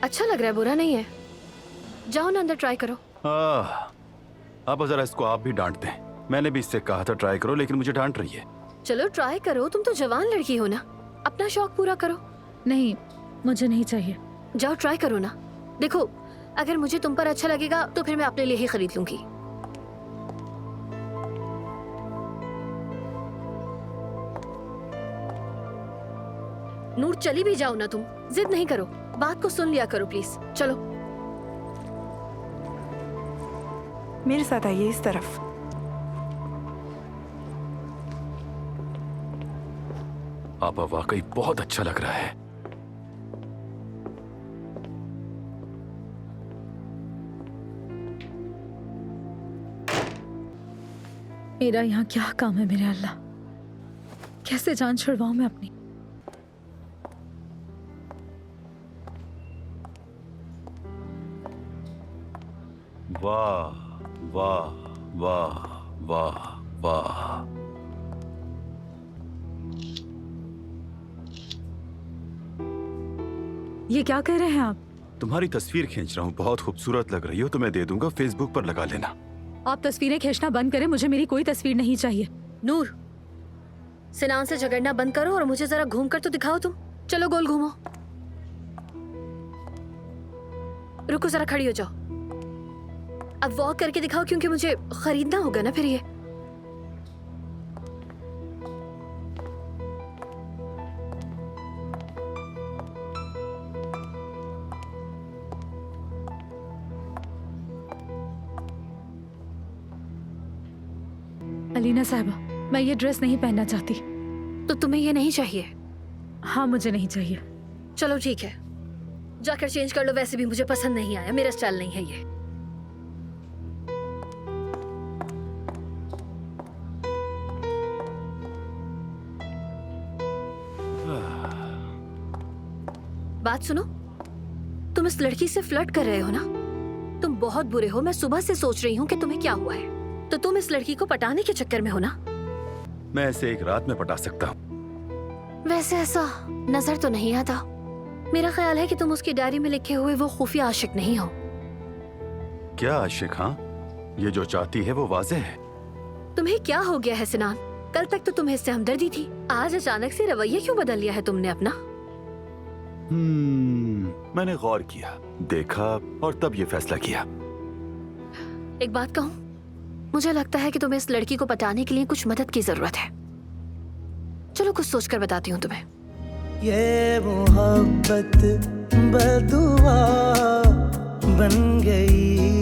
अच्छा लग रहा है, बुरा नहीं है। जाओ ना अंदर, ट्राई करो। अब जरा इसको आप भी डांट दें। मैंने भी इससे कहा था ट्राई करो, लेकिन मुझे डांट रही है। चलो ट्राई करो, तुम तो जवान लड़की हो ना, अपना शौक पूरा करो। नहीं, मुझे नहीं चाहिए। जाओ ट्राई करो ना। देखो, अगर मुझे तुम पर अच्छा लगेगा तो फिर मैं अपने लिए ही खरीद लूंगी। नूर, चली भी जाओ ना तुम, जिद नहीं करो, बात को सुन लिया करो प्लीज। चलो मेरे साथ आइए, इस तरफ। आपा वाकई बहुत अच्छा लग रहा है। मेरा यहाँ क्या काम है मेरे अल्लाह? कैसे जान छुड़वाऊं मैं अपनी? वाह वाह वाह वाह वाह। ये क्या कह रहे हैं आप? तुम्हारी तस्वीर खींच रहा हूँ, बहुत खूबसूरत लग रही हो, तुम्हें दे दूंगा, फेसबुक पर लगा लेना। आप तस्वीरें खींचना बंद करें, मुझे मेरी कोई तस्वीर नहीं चाहिए। नूर, सिनान से झगड़ना बंद करो और मुझे जरा घूम कर तो दिखाओ तुम। चलो गोल घूमो। रुको, जरा खड़ी हो जाओ। अब वॉक करके दिखाओ, क्योंकि मुझे खरीदना होगा ना फिर ये। अलीना साहिबा, मैं ये ड्रेस नहीं पहनना चाहती। तो तुम्हें ये नहीं चाहिए? हाँ, मुझे नहीं चाहिए। चलो ठीक है, जाकर चेंज कर लो। वैसे भी मुझे पसंद नहीं आया, मेरा स्टाइल नहीं है ये। बात सुनो, तुम इस लड़की से फ्लर्ट कर रहे हो ना? तुम बहुत बुरे हो। मैं सुबह से सोच रही हूँ कि तुम्हें क्या हुआ है। तो तुम इस लड़की को पटाने के चक्कर में हो ना? मैं इसे एक रात में पटा सकता हूँ। वैसे ऐसा नजर तो नहीं आता। मेरा ख्याल है कि तुम उसकी डायरी में लिखे हुए वो खुफिया आशिक नहीं हो। क्या आशिक? हाँ, ये जो चाहती है वो वाज़ेह है। तुम्हें क्या हो गया है सिनान? कल तक तो तुम्हें इससे हमदर्दी थी, आज अचानक से रवैया क्यों बदल लिया है तुमने अपना? मैंने गौर किया, देखा और तब ये फैसला किया। एक बात कहूँ, मुझे लगता है कि तुम्हें इस लड़की को पटाने के लिए कुछ मदद की जरूरत है। चलो कुछ सोचकर बताती हूँ तुम्हें। ये मोहब्बत बदुआ बन गई।